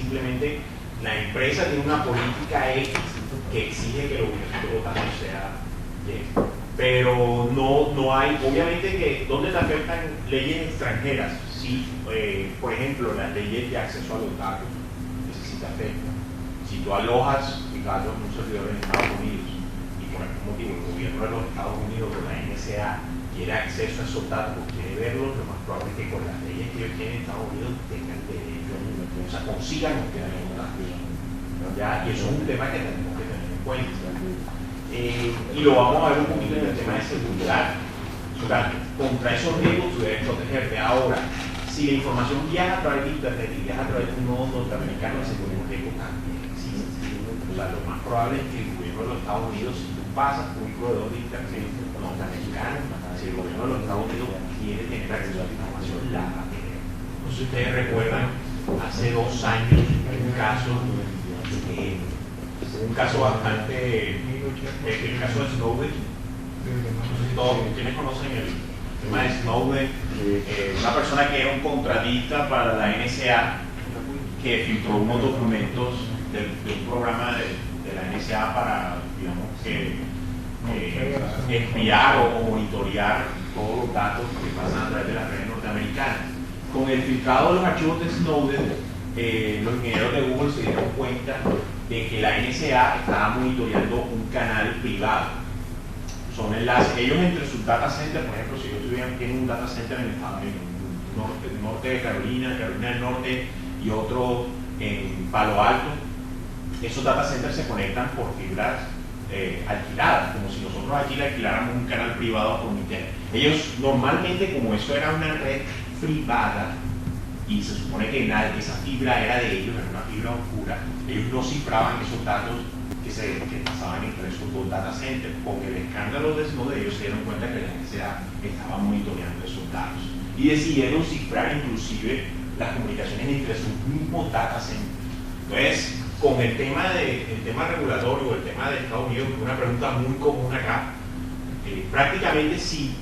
simplemente la empresa tiene una política X que exige que la obligación de votación sea Y. Pero no hay, obviamente que, ¿dónde te afectan leyes extranjeras? Sí, por ejemplo, las leyes de acceso a los datos, eso sí te afecta. Si tú alojas datos en un servidor en Estados Unidos y por algún motivo el gobierno de los Estados Unidos o la NSA quiere acceso a esos datos, quiere verlos, lo más probable es que con las leyes que ellos tienen en Estados Unidos tengan derecho, o sea, consigan obtener los datos. ¿Ya? Y eso es un tema que tenemos que tener en cuenta. Y lo vamos a ver un poquito en el tema de seguridad. Contra esos riesgos tú debes protegerte. Ahora, si la información viaja a través de Internet y viaja a través de un nodo norteamericano, ese riesgo también existe. O sea, lo más probable es que el gobierno de los Estados Unidos, si tú pasas por un proveedor de Internet norteamericano, si el gobierno de los Estados Unidos quiere tener acceso a la información, la va a tener. Entonces ustedes recuerdan, hace 2 años, un caso bastante, el caso de Snowden. ¿Quiénes conocen el tema de Snowden? Una persona que era un contratista para la NSA, que filtró unos documentos de un programa de la NSA para, digamos, espiar o monitorear todos los datos que pasan a través de las redes norteamericanas. Con el filtrado de los archivos de Snowden, los ingenieros de Google se dieron cuenta de que la NSA estaba monitoreando un canal privado. Son enlaces. Ellos entre sus data centers, por ejemplo, si ellos tienen un data center en el norte de Carolina del Norte y otro en Palo Alto, esos data centers se conectan por fibras alquiladas, como si nosotros aquí le alquiláramos un canal privado por internet. Ellos normalmente, como eso era una red privada y se supone que esa fibra era de ellos, era una fibra oscura, ellos no cifraban esos datos que pasaban entre esos 2 data centers. Con el escándalo de Snowden, ellos se dieron cuenta que la NSA estaba monitoreando esos datos y decidieron cifrar inclusive las comunicaciones entre sus mismos data centers. Entonces, con el tema regulatorio, el tema de Estados Unidos, una pregunta muy común acá, prácticamente si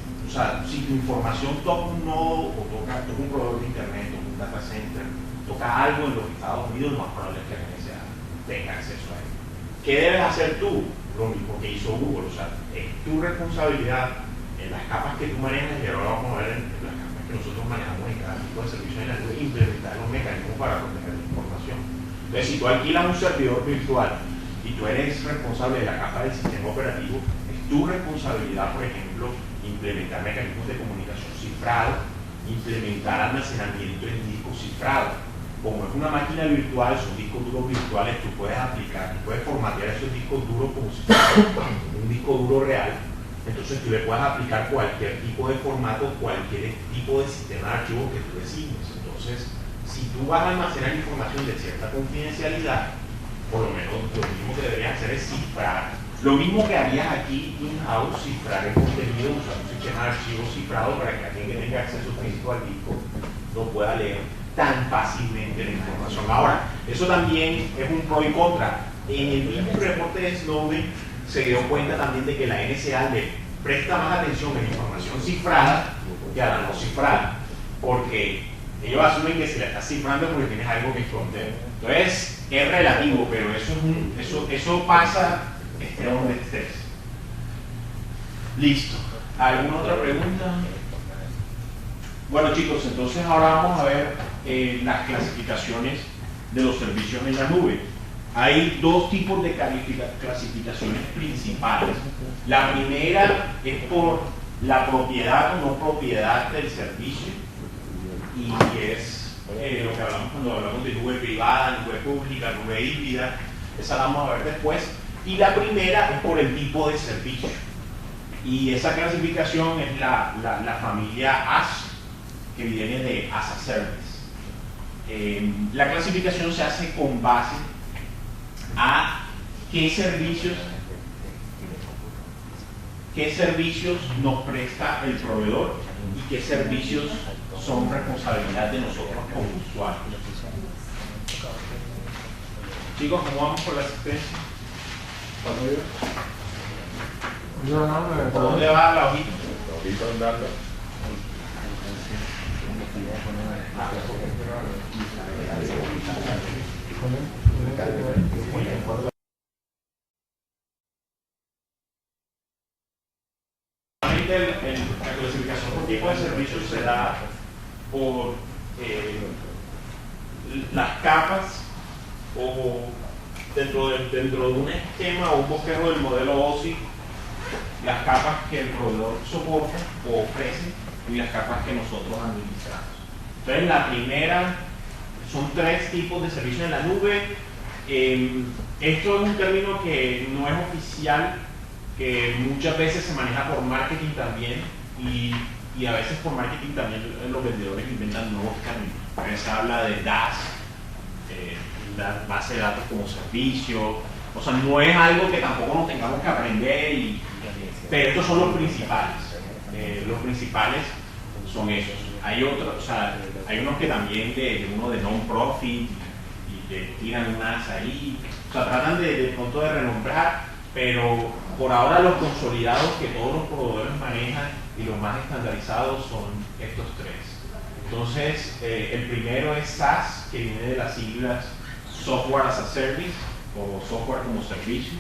tu información toca un nodo o toca un proveedor de internet, toca un data center, toca algo en los Estados Unidos, lo más probable es que la NSA tenga acceso a él. ¿Qué debes hacer tú? Lo mismo que hizo Google, o sea, es tu responsabilidad en las capas que tú manejas, y ahora vamos a ver en las capas que nosotros manejamos en cada tipo de servicio en la nube, implementar los mecanismos para proteger la información. Entonces, si tú alquilas un servidor virtual y tú eres responsable de la capa del sistema operativo, es tu responsabilidad, por ejemplo, implementar mecanismos de comunicación cifrado, implementar almacenamiento en discos cifrados. Como es una máquina virtual, son discos duros virtuales, tú puedes formatear esos discos duros como si fuera un disco duro real. Entonces tú le puedes aplicar cualquier tipo de formato, cualquier tipo de sistema de archivos que tú designes. Entonces, si tú vas a almacenar información de cierta confidencialidad, por lo menos lo mismo que deberías hacer es cifrar. Lo mismo que harías aquí in-house, cifrar el contenido, usar un sistema de archivos cifrado para que alguien que tenga acceso físico al disco no pueda leer tan fácilmente la información. Ahora, eso también es un pro y contra. En el mismo reporte de Snowden se dio cuenta también de que la NSA le presta más atención a la información cifrada que a la no cifrada, porque ellos asumen que si la estás cifrando porque tienes algo que esconder. Entonces, es relativo, pero eso pasa esté donde estés. Listo. ¿Alguna otra pregunta? Bueno, chicos, entonces ahora vamos a ver las clasificaciones de los servicios en la nube. Hay 2 tipos de clasificaciones principales. La primera es por la propiedad o no propiedad del servicio, y es lo que hablamos cuando hablamos de nube privada, nube pública, nube híbrida. Esa la vamos a ver después. Y la primera es por el tipo de servicio. Y esa clasificación es la familia AS, que viene de as a service. La clasificación se hace con base a qué servicios nos presta el proveedor y qué servicios son responsabilidad de nosotros como usuarios. Chicos, ¿cómo vamos por la asistencia? ¿Por dónde va la hojita? La hojita andando. La clasificación por tipo de servicio se da por las capas o dentro de un esquema o un bosquejo del modelo OSI, las capas que el proveedor soporta o ofrece y las capas que nosotros administramos. Entonces, la primera son 3 tipos de servicios en la nube. Esto es un término que no es oficial, que muchas veces se maneja por marketing también y a veces por marketing también los vendedores inventan nuevos términos. A veces habla de DaaS, base de datos como servicio. O sea, no es algo que tampoco nos tengamos que aprender, pero estos son los principales. Los principales son esos. Hay otros, o sea, hay unos que también uno de non-profit y que tiran unas ahí. O sea, tratan de pronto de renombrar, pero por ahora los consolidados que todos los proveedores manejan y los más estandarizados son estos 3. Entonces, el primero es SaaS, que viene de las siglas Software as a Service o Software como Servicio.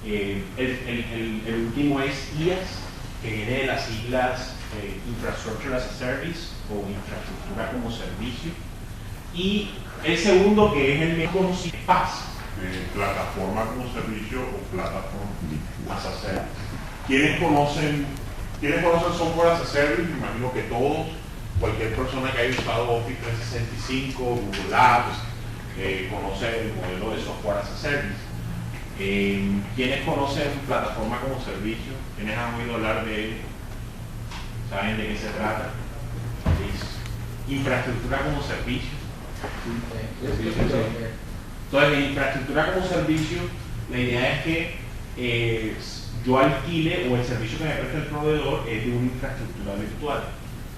El último es IaaS, que viene de las siglas Infrastructure as a Service o Infraestructura como Servicio. Y el segundo, que es el mejor conocido, es PaaS, Plataforma como Servicio o Plataforma as a Service. ¿Quiénes conocen Software as a Service? Me imagino que todos. Cualquier persona que haya usado Office 365, Google Apps, conoce el modelo de Software as a Service. ¿Quiénes conocen Plataforma como Servicio? ¿Quiénes han oído hablar de él? ¿Saben de qué se trata? Es infraestructura como servicio. Entonces, en infraestructura como servicio, la idea es que yo alquile, o el servicio que me presta el proveedor es de una infraestructura virtual.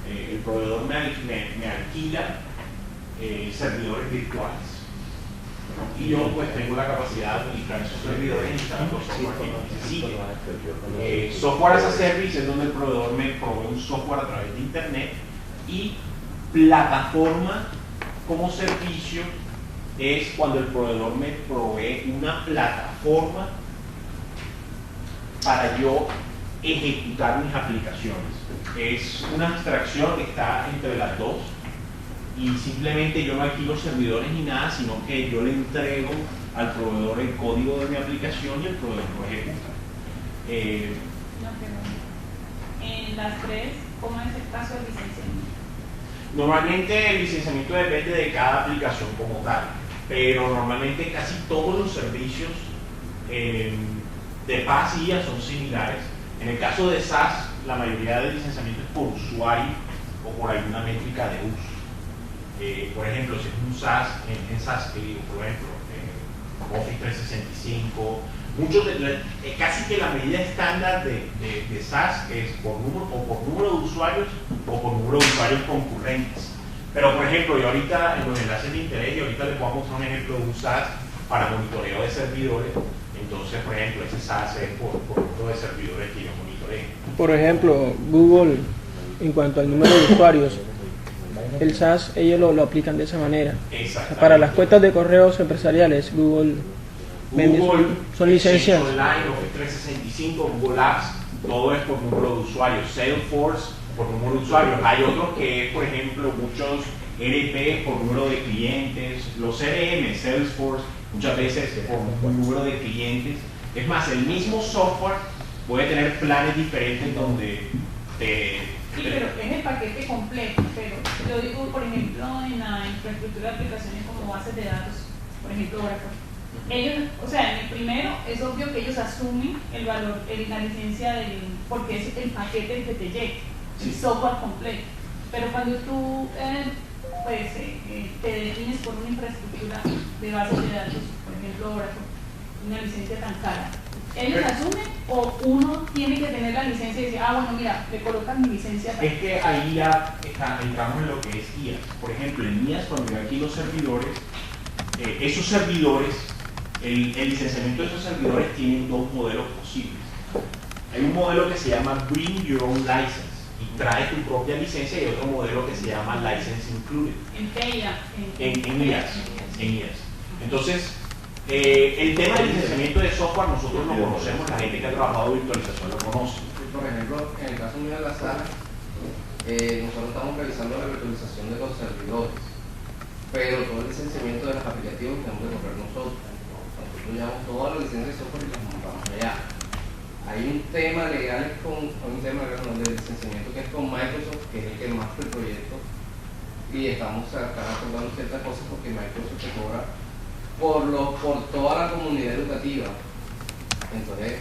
El proveedor me alquila servidores virtuales. Y yo pues tengo la capacidad de administrar esos servidores instalando software que necesite. Software as a Service es donde el proveedor me provee un software a través de internet, y plataforma como servicio es cuando el proveedor me provee una plataforma para yo ejecutar mis aplicaciones. Es una abstracción que está entre las dos, y simplemente yo no alquilo servidores ni nada, sino que yo le entrego al proveedor el código de mi aplicación y el proveedor lo ejecuta. En las 3, ¿cómo es el caso de licenciamiento? Normalmente el licenciamiento depende de cada aplicación como tal, pero normalmente casi todos los servicios de PaaS y IaaS son similares. En el caso de SaaS, la mayoría del licenciamiento es por usuario o por alguna métrica de uso. Por ejemplo, si es un SaaS, en SaaS, que digo, por ejemplo, Office 365, casi que la medida estándar de SaaS es por número de usuarios o por número de usuarios concurrentes. Pero, por ejemplo, yo ahorita en los enlaces de interés, y ahorita les puedo mostrar un ejemplo de un SaaS para monitoreo de servidores. Entonces, por ejemplo, ese SaaS es por número de servidores que yo monitoreo. Por ejemplo, Google, en cuanto al número de usuarios, el SaaS ellos lo aplican de esa manera. Para las cuentas de correos empresariales, Google son licencias. Online, Office 365, Google Apps, todo es por número de usuarios. Salesforce por número de usuarios. Hay otros que es, por ejemplo, muchos ERP por número de clientes. Los CRM, Salesforce, muchas veces por número de clientes. Es más, el mismo software puede tener planes diferentes donde Sí, pero es el paquete completo. Pero yo digo, por ejemplo, en la infraestructura de aplicaciones como bases de datos, por ejemplo, Oracle. Ellos, o sea, en el primero es obvio que ellos asumen el valor, la licencia porque es el paquete el que te llega, el software completo. Pero cuando tú te defines por una infraestructura de bases de datos, por ejemplo, Oracle, una licencia tan cara, ¿ellos asumen o uno tiene que tener la licencia y decir, bueno, mira, le colocan mi licencia? Es que ahí ya entramos en lo que es IaaS. Por ejemplo, en IaaS, cuando yo alquilo servidores, esos servidores, el licenciamiento de esos servidores tienen dos modelos posibles. Hay un modelo que se llama Bring Your Own License y trae tu propia licencia, y otro modelo que se llama License Included. En TIA. En IaaS. Entonces, el tema del licenciamiento de software nosotros lo conocemos, la gente que ha trabajado virtualización lo conoce. Por ejemplo, en el caso mío de la sala, nosotros estamos realizando la virtualización de los servidores, pero todo el licenciamiento de los aplicativos tenemos que correr nosotros. Nosotros llevamos todas las licencias de software y las montamos allá. Hay un tema legal de licenciamiento que es con Microsoft, que es el que más el proyecto, y están acordando ciertas cosas porque Microsoft se cobra por toda la comunidad educativa. Entonces,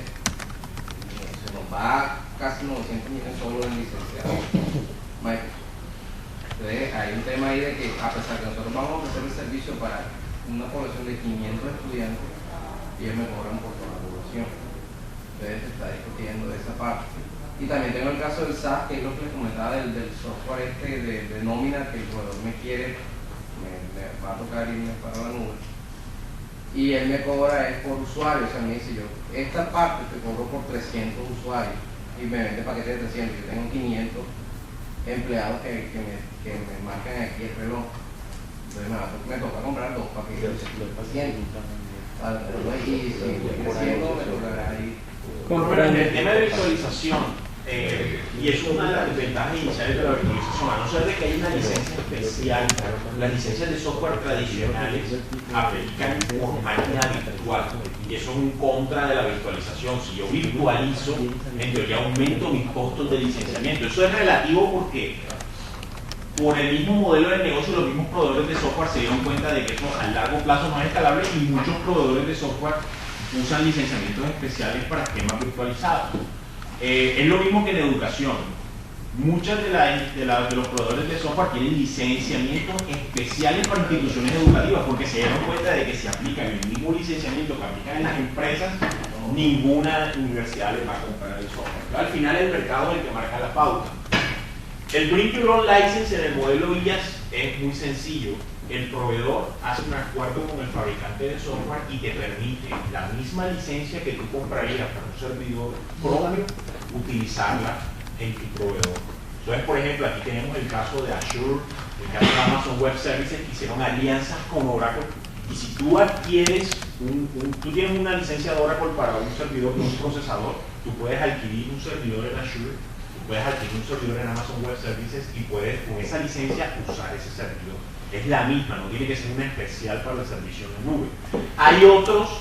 se nos va casi 900 millones solo en licenciados Microsoft. Entonces, hay un tema ahí de que, a pesar de que nosotros vamos a ofrecer el servicio para una población de 500 estudiantes, ellos me cobran por toda la población. Entonces, se está discutiendo de esa parte. Y también tengo el caso del SAS, que es lo que les comentaba del software de nómina, que el proveedor me quiere, me va a tocar irme para la nube. Y él me cobra es por usuario, o sea, me dice yo, esta parte te cobro por 300 usuarios y me vende paquetes de 300, yo tengo 500 empleados que me marcan aquí el reloj. Entonces me toca comprar 2 paquetes de 300. Y si creciendo me tocará ahí. En el tema de virtualización, y es una de las ventajas iniciales de la virtualización, a no ser de que haya una licencia especial, las licencias de software tradicionales aplican por máquina virtual, y eso es un contra de la virtualización. Si yo virtualizo, en teoría aumento mis costos de licenciamiento. Eso es relativo porque por el mismo modelo de negocio los mismos proveedores de software se dieron cuenta de que eso a largo plazo no es escalable, y muchos proveedores de software usan licenciamientos especiales para esquemas virtualizados. Es lo mismo que en educación. Muchos de los proveedores de software tienen licenciamientos especiales para instituciones educativas porque se dieron cuenta de que si aplican el mismo licenciamiento que aplican en las empresas, ninguna universidad les va a comprar el software. Pero al final el mercado es el que marca la pauta. El Bring Your Own License en el modelo IaaS es muy sencillo. El proveedor hace un acuerdo con el fabricante de software y te permite la misma licencia que tú comprarías para un servidor propio, utilizarla en tu proveedor. Entonces, por ejemplo, aquí tenemos el caso de Azure, el caso de Amazon Web Services, que hicieron alianzas con Oracle. Y si tú adquieres, tú tienes una licencia de Oracle para un servidor con un procesador, tú puedes adquirir un servidor en Azure, tú puedes adquirir un servidor en Amazon Web Services y puedes con esa licencia usar ese servidor. Es la misma, no tiene que ser una especial para el servicio de nube. Hay otros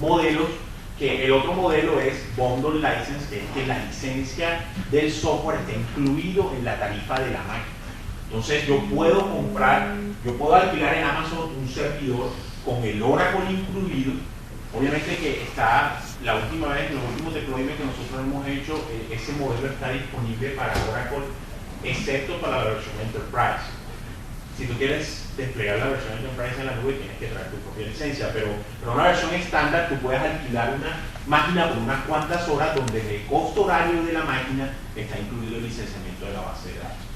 modelos, que el otro modelo es Bundle License, que es que la licencia del software está incluido en la tarifa de la máquina. Entonces yo puedo alquilar en Amazon un servidor con el Oracle incluido. Obviamente que está, los últimos deployments que nosotros hemos hecho, ese modelo está disponible para Oracle, excepto para la versión Enterprise. Si tú quieres desplegar la versión Enterprise en la nube, tienes que traer tu propia licencia, pero una versión estándar tú puedes alquilar una máquina por unas cuantas horas donde en el costo horario de la máquina está incluido el licenciamiento de la base de datos.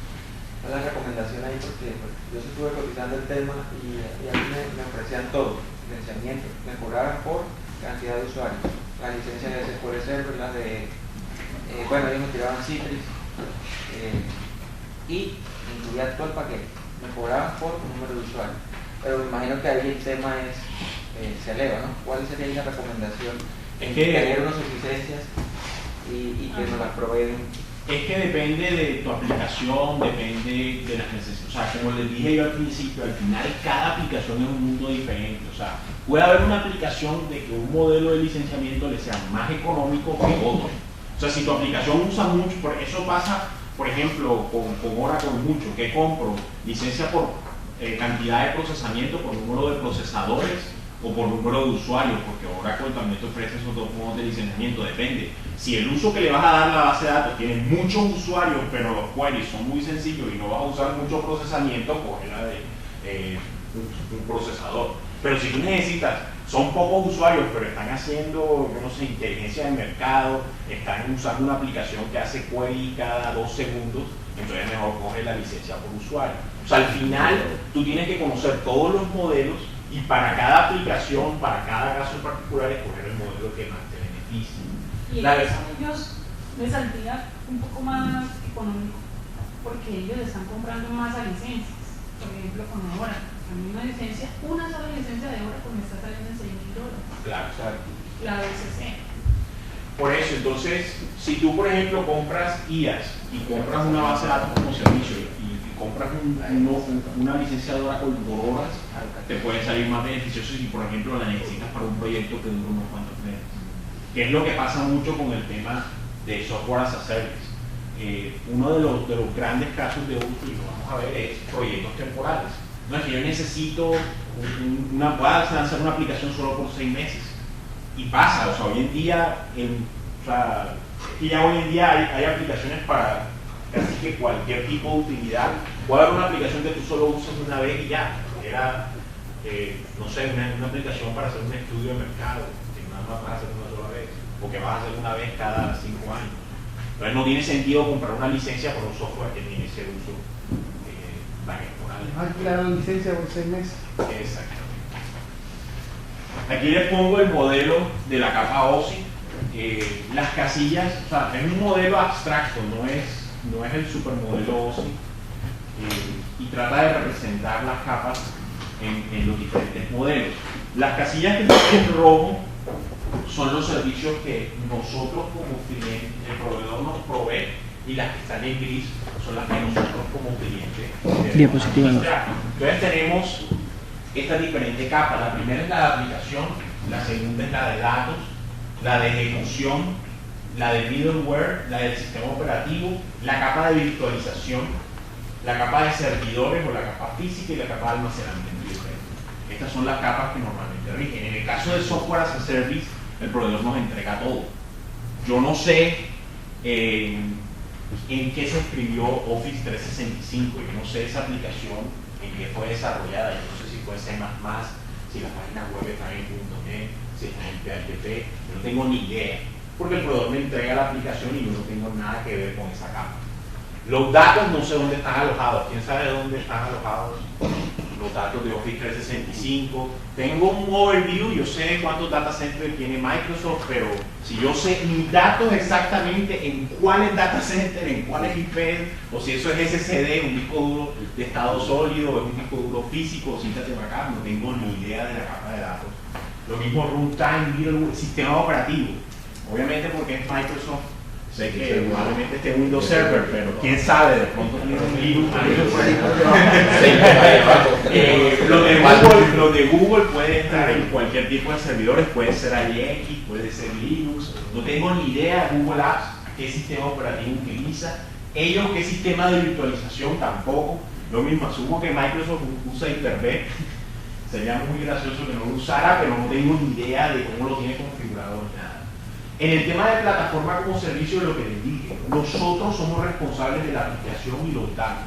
La recomendación ahí, porque yo estuve cotizando el tema y a mí me ofrecían todo, licenciamiento, me cobraban por cantidad de usuarios, la licencia de SQL Server, la de, bueno, ellos me tiraban Citrix y incluía todo el paquete. Me cobraban por número de usuarios, pero me imagino que ahí el tema se eleva, ¿no? ¿Cuál sería la recomendación? Es que tener unas licencias y que nos las proveen. Es que depende de tu aplicación, depende de las necesidades. O sea, como les dije yo al principio, al final cada aplicación es un mundo diferente. O sea, puede haber una aplicación de que un modelo de licenciamiento le sea más económico que otro. O sea, si tu aplicación usa mucho, eso pasa, por ejemplo, con Oracle mucho, que compro licencia por cantidad de procesamiento, por número de procesadores o por número de usuarios, porque Oracle también te ofrece esos dos modos de licenciamiento, depende. Si el uso que le vas a dar a la base de datos tiene muchos usuarios, pero los queries son muy sencillos y no vas a usar mucho procesamiento, coge la de un procesador. Pero si tú necesitas, son pocos usuarios, pero están haciendo, yo no sé, inteligencia de mercado, están usando una aplicación que hace query cada 2 segundos, entonces mejor coge la licencia por usuario. O sea, al final tú tienes que conocer todos los modelos y para cada aplicación, para cada caso en particular, escoger el modelo que más te beneficie. Y ellos les saldría un poco más económico porque ellos están comprando más a licencias. por ejemplo, con Oracle. A mí una licencia, una sola licencia de Oracle me está saliendo en $6,000. Claro. La OCC. Por eso, entonces, si tú, por ejemplo, compras IaaS y compras una base de datos como servicio y compras una licencia de Oracle por horas, te puede salir más beneficioso si, por ejemplo, la necesitas para un proyecto que dura unos cuantos meses. Que es lo que pasa mucho con el tema de software as a service. Uno de los grandes casos de uso, y lo vamos a ver, es proyectos temporales. No es que yo necesito pueda lanzar una aplicación solo por 6 meses. Y pasa, o sea, hoy en día, hay aplicaciones para casi que cualquier tipo de utilidad. Puede haber una aplicación que tú solo usas una vez y ya. Era, no sé, una aplicación para hacer un estudio de mercado, que nada más vas a hacer una sola vez, o que vas a hacer una vez cada 5 años. Entonces no tiene sentido comprar una licencia por un software que tiene ese uso tan esporádico. Alquilar la licencia por 6 meses. Exactamente. Aquí les pongo el modelo de la capa OSI. Las casillas, o sea, es un modelo abstracto, no es el supermodelo OSI. Y trata de representar las capas en los diferentes modelos. Las casillas que están en rojo son los servicios que nosotros como cliente, el proveedor nos provee, y las que están en gris son las que nosotros como cliente Diapositiva 2. Entonces tenemos estas diferentes capas. La primera es la de aplicación, la segunda es la de datos, la de ejecución, la de middleware, la del sistema operativo, la capa de virtualización, la capa de servidores o la capa física y la capa de almacenamiento. Estas son las capas que normalmente rigen. En el caso de software as a service, el proveedor nos entrega todo. Yo no sé en qué se escribió Office 365, yo no sé esa aplicación en qué fue desarrollada, yo no sé si fue C++, si la página web está en .NET, si está en PHP, yo no tengo ni idea, porque el proveedor me entrega la aplicación y yo no tengo nada que ver con esa capa. Los datos no sé dónde están alojados. ¿Quién sabe dónde están alojados los datos de Office 365? Tengo un overview, yo sé cuántos data centers tiene Microsoft, pero si yo sé mis datos exactamente en cuáles data centers, en cuáles IP, o si eso es SSD, un disco duro de estado sólido, o es un disco duro físico, o cinta de backup, no tengo ni idea de la capa de datos. Lo mismo runtime, middleware, sistema operativo. Obviamente porque es Microsoft. Sé que probablemente esté Windows Server, pero quién sabe, de pronto tiene un Linux. Lo de Google puede estar en cualquier tipo de servidores, puede ser AIX, puede ser Linux. No tengo ni idea Google Apps qué sistema operativo utiliza. Ellos qué sistema de virtualización tampoco. Lo mismo, asumo que Microsoft usa Hyper-V. Sería muy gracioso que no lo usara, pero no tengo ni idea de cómo lo tiene configurado ni nada. En el tema de plataforma como servicio, lo que les dije, nosotros somos responsables de la aplicación y los datos.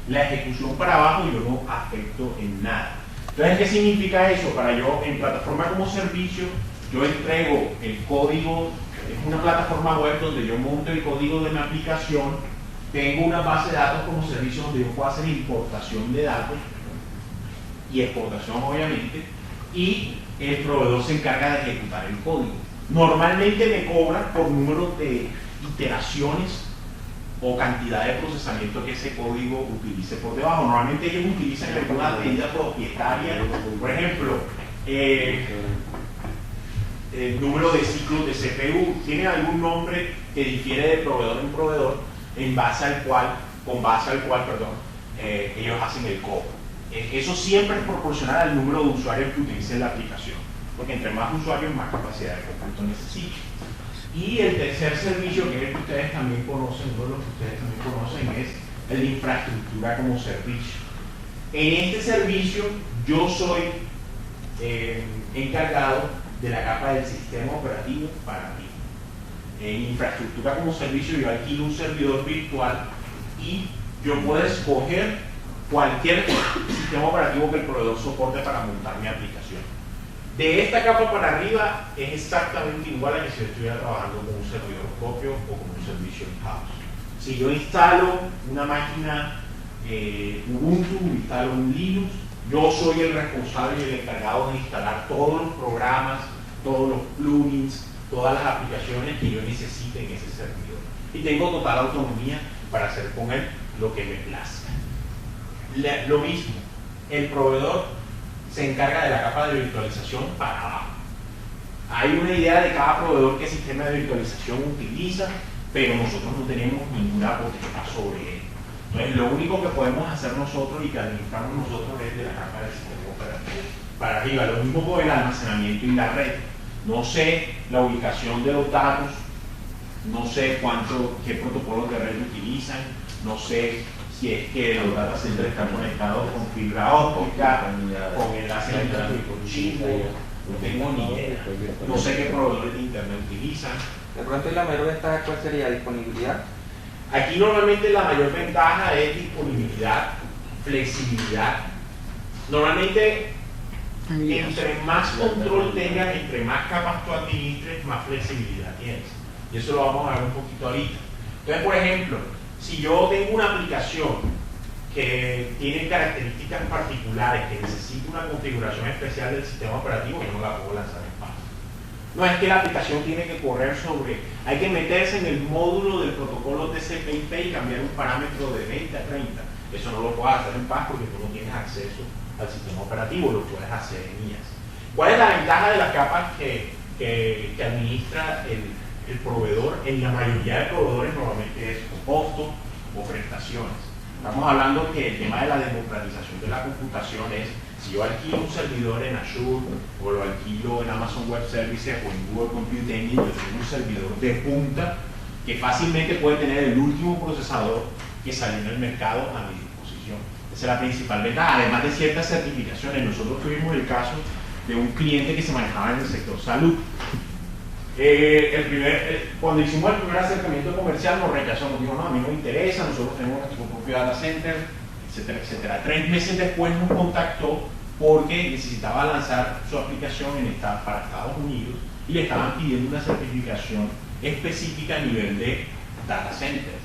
La ejecución para abajo yo no afecto en nada. Entonces, ¿qué significa eso? Para yo, en plataforma como servicio, yo entrego el código, es una plataforma web donde yo monto el código de mi aplicación, tengo una base de datos como servicio donde yo puedo hacer importación de datos y exportación, obviamente, y el proveedor se encarga de ejecutar el código. Normalmente me cobran por número de iteraciones o cantidad de procesamiento que ese código utilice por debajo. Normalmente ellos utilizan alguna medida propietaria, por ejemplo, el número de ciclos de CPU. Tiene algún nombre que difiere de proveedor en proveedor, con base al cual, ellos hacen el cobro. Eso siempre es proporcional al número de usuarios que utilicen la aplicación, porque entre más usuarios, más capacidad de cómputo necesita. Y el tercer servicio, que es el que ustedes también conocen, uno de los que ustedes también conocen, es el de infraestructura como servicio. En este servicio, yo soy encargado de la capa del sistema operativo para mí. En infraestructura como servicio, yo alquilo un servidor virtual y yo puedo escoger cualquier sistema operativo que el proveedor soporte para montar mi aplicación. De esta capa para arriba es exactamente igual a que si yo estuviera trabajando con un servidor propio o con un servicio in-house. Si yo instalo una máquina Ubuntu, instalo un Linux, yo soy el responsable y el encargado de instalar todos los programas, todos los plugins, todas las aplicaciones que yo necesite en ese servidor. Y tengo total autonomía para hacer con él lo que me plazca. Lo mismo, el proveedor se encarga de la capa de virtualización para abajo. Hay una idea de cada proveedor qué sistema de virtualización utiliza, pero nosotros no tenemos ninguna potestad sobre él. Entonces, lo único que podemos hacer nosotros y que administramos nosotros es de la capa del sistema operativo para arriba. Lo mismo con el almacenamiento y la red. No sé la ubicación de los datos, no sé qué protocolos de red utilizan, no sé si es que los data centers están conectados con fibra óptica, con enlace electrónico chino, no tengo ni idea. No sé qué proveedores de internet utilizan. De pronto, la mayor ventaja, ¿cuál sería? ¿Disponibilidad? Aquí normalmente la mayor ventaja es disponibilidad, flexibilidad. Normalmente, entre más control tengas, entre más capas tú administres, más flexibilidad tienes. Y eso lo vamos a ver un poquito ahorita. Entonces, por ejemplo, si yo tengo una aplicación que tiene características particulares, que necesita una configuración especial del sistema operativo, yo no la puedo lanzar en paz. No es que la aplicación tiene que correr sobre, hay que meterse en el módulo del protocolo TCP/IP y cambiar un parámetro de 20 a 30. Eso no lo puedes hacer en paz porque tú no tienes acceso al sistema operativo, lo puedes hacer en IaaS. ¿Cuál es la ventaja de las capas que administra el proveedor? En la mayoría de proveedores normalmente es costo o prestaciones. Estamos hablando que el tema de la democratización de la computación es, si yo alquilo un servidor en Azure o lo alquilo en Amazon Web Services o en Google Compute Engine, yo tengo un servidor de punta que fácilmente puede tener el último procesador que salió en el mercado a mi disposición. Esa es la principal ventaja, además de ciertas certificaciones. Nosotros tuvimos el caso de un cliente que se manejaba en el sector salud. Cuando hicimos el primer acercamiento comercial nos rechazó, nos dijo, no, a mí no me interesa, nosotros tenemos nuestro propio data center, etcétera, etcétera. 3 meses después nos contactó porque necesitaba lanzar su aplicación para Estados Unidos y le estaban pidiendo una certificación específica a nivel de data centers.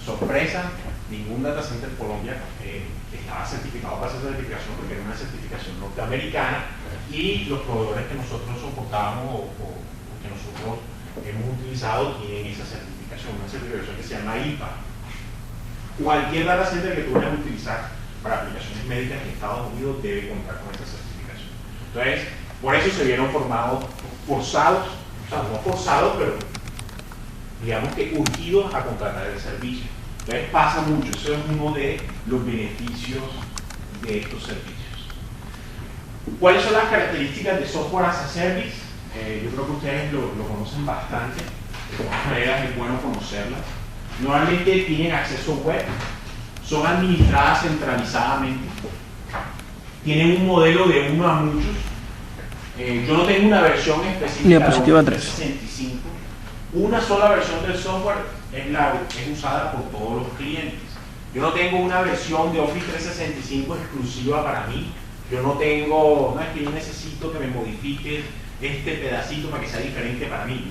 Sorpresa, ningún data center en Colombia estaba certificado para esa certificación porque era una certificación norteamericana y los proveedores que nosotros soportábamos o que nosotros hemos utilizado tienen esa certificación, una certificación que se llama IPA. Cualquier data center que tú vayas a utilizar para aplicaciones médicas en Estados Unidos debe contar con esta certificación. Entonces, por eso se vieron forzados, o sea, no forzados, pero digamos que urgidos a contratar el servicio. Entonces pasa mucho, eso es uno de los beneficios de estos servicios. ¿Cuáles son las características de Software as a Service? Yo creo que ustedes lo conocen bastante, de todas maneras es bueno conocerlas. Normalmente tienen acceso web, son administradas centralizadamente, tienen un modelo de uno a muchos. Yo no tengo una versión específica Diapositiva de 3. 365. Una sola versión del software es usada por todos los clientes. Yo no tengo una versión de Office 365 exclusiva para mí. Yo no tengo, no es que yo necesito que me modifiques este pedacito para que sea diferente para mí.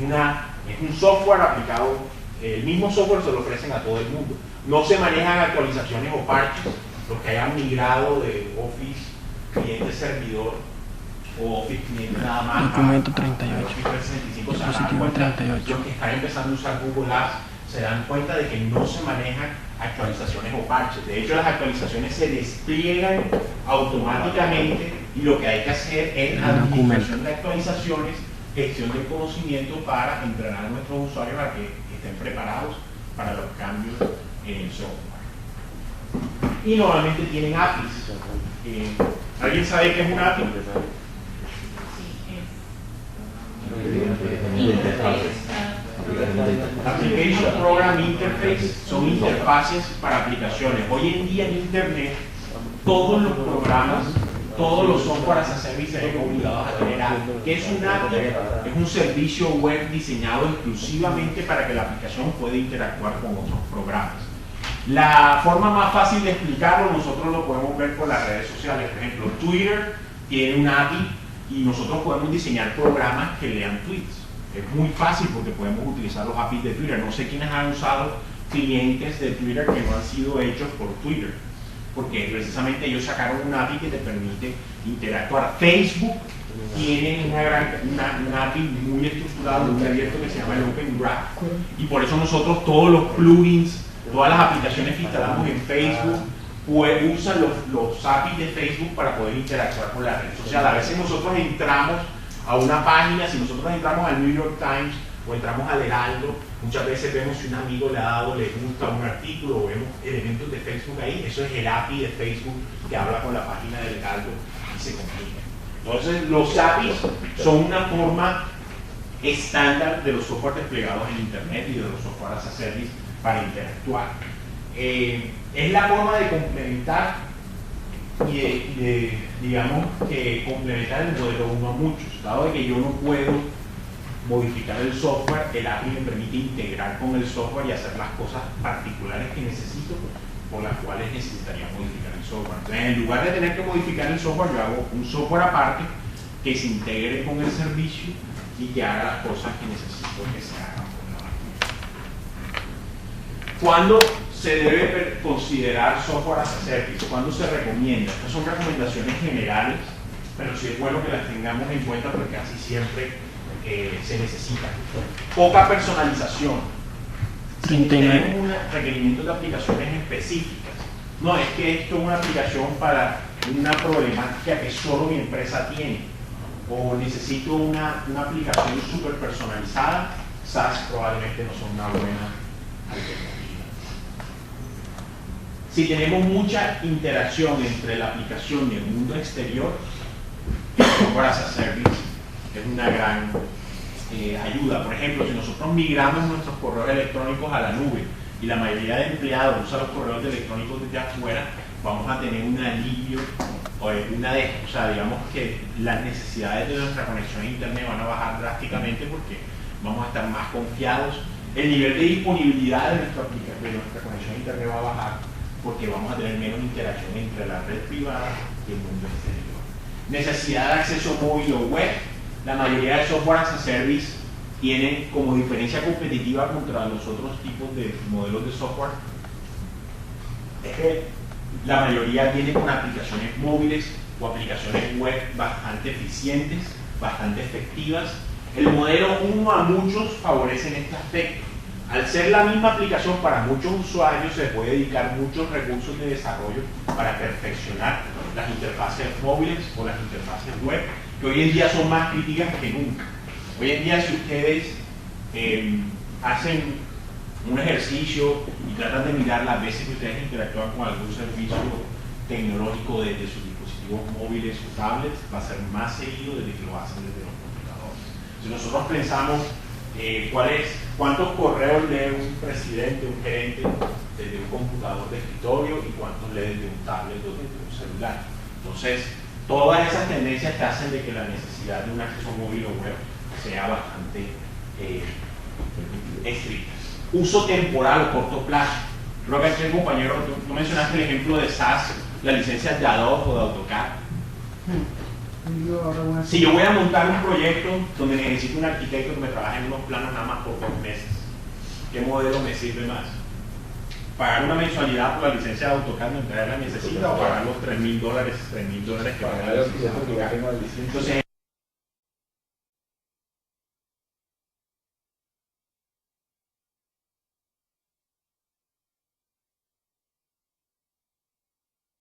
No. Es un software aplicado, el mismo software se lo ofrecen a todo el mundo. No se manejan actualizaciones o parches, los que hayan migrado de Office cliente servidor o Office cliente nada más. Documento 38. Office 365 se dan Dispositivo cuenta, 38. los que están empezando a usar Google Apps se dan cuenta de que no se manejan actualizaciones o parches. De hecho, las actualizaciones se despliegan automáticamente y lo que hay que hacer es administración de actualizaciones, gestión del conocimiento para entrenar a nuestros usuarios para que estén preparados para los cambios en el software. Y normalmente tienen APIs. ¿Alguien sabe qué es un API? Application Program Interface son interfaces para aplicaciones. Hoy en día en Internet, todos los programas, todos los software as a service están obligados a tener API. ¿Qué es un API? Es un servicio web diseñado exclusivamente para que la aplicación pueda interactuar con otros programas. La forma más fácil de explicarlo, nosotros lo podemos ver por las redes sociales. Por ejemplo, Twitter tiene un API y nosotros podemos diseñar programas que lean tweets. Es muy fácil porque podemos utilizar los APIs de Twitter. No sé quiénes han usado clientes de Twitter que no han sido hechos por Twitter, porque precisamente ellos sacaron un API que te permite interactuar. Facebook tiene un API muy estructurado, muy abierto, que se llama el Open Graph, y por eso nosotros todos los plugins, todas las aplicaciones que instalamos en Facebook usan los APIs de Facebook para poder interactuar con la red social. A veces nosotros entramos a una página, si nosotros entramos al New York Times o entramos al Heraldo, muchas veces vemos si un amigo le ha dado le gusta a un artículo o vemos elementos de Facebook ahí. Eso es el API de Facebook que habla con la página del Heraldo y se comunica. Entonces los APIs son una forma estándar de los software desplegados en Internet y de los software as a service para interactuar. Es la forma de complementar y digamos que complementar el modelo uno a muchos. Dado de que yo no puedo modificar el software, el API me permite integrar con el software y hacer las cosas particulares que necesito, por las cuales necesitaría modificar el software. Entonces, en lugar de tener que modificar el software, yo hago un software aparte que se integre con el servicio y que haga las cosas que necesito que se hagan con la máquina. ¿Cuándo se debe considerar software as a service? ¿Cuándo se recomienda? Estas son recomendaciones generales, pero sí es bueno que las tengamos en cuenta porque casi siempre se necesita. Poca personalización. Si tenemos un requerimiento de aplicaciones específicas, no es que esto es una aplicación para una problemática que solo mi empresa tiene, o necesito una aplicación súper personalizada, SaaS probablemente no son una buena alternativa. Si tenemos mucha interacción entre la aplicación y el mundo exterior, el software as a service es una gran ayuda. Por ejemplo, si nosotros migramos nuestros correos electrónicos a la nube y la mayoría de empleados usa los correos electrónicos desde afuera, vamos a tener un alivio o sea, digamos que las necesidades de nuestra conexión a internet van a bajar drásticamente porque vamos a estar más confiados. El nivel de disponibilidad de nuestra conexión a internet va a bajar porque vamos a tener menos interacción entre la red privada y el mundo exterior. Necesidad de acceso móvil o web. La mayoría de software as a service tienen como diferencia competitiva contra los otros tipos de modelos de software es que la mayoría viene con aplicaciones móviles o aplicaciones web bastante eficientes, bastante efectivas. El modelo uno a muchos favorece en este aspecto. Al ser la misma aplicación para muchos usuarios, se puede dedicar muchos recursos de desarrollo para perfeccionar las interfaces móviles o las interfaces web, que hoy en día son más críticas que nunca. Hoy en día, si ustedes hacen un ejercicio y tratan de mirar las veces que ustedes interactúan con algún servicio tecnológico desde sus dispositivos móviles o tablets, va a ser más seguido desde que lo hacen desde los computadores. Si nosotros pensamos cuántos correos lee un presidente, un gerente desde un computador de escritorio y cuántos lee desde un tablet o desde un celular. Entonces, todas esas tendencias que hacen de que la necesidad de un acceso móvil o web sea bastante estricta. Uso temporal o corto plazo. Creo que aquí el compañero, tú mencionaste el ejemplo de SaaS, las licencias de Adobe o de AutoCAD. Si yo voy a montar un proyecto donde necesito un arquitecto que me trabaje en unos planos nada más por 2 meses, ¿qué modelo me sirve más? ¿Pagar una mensualidad por la licencia de AutoCAD mientras la necesita o pagar los $3,000 que paga la licencia de AutoCAD? Entonces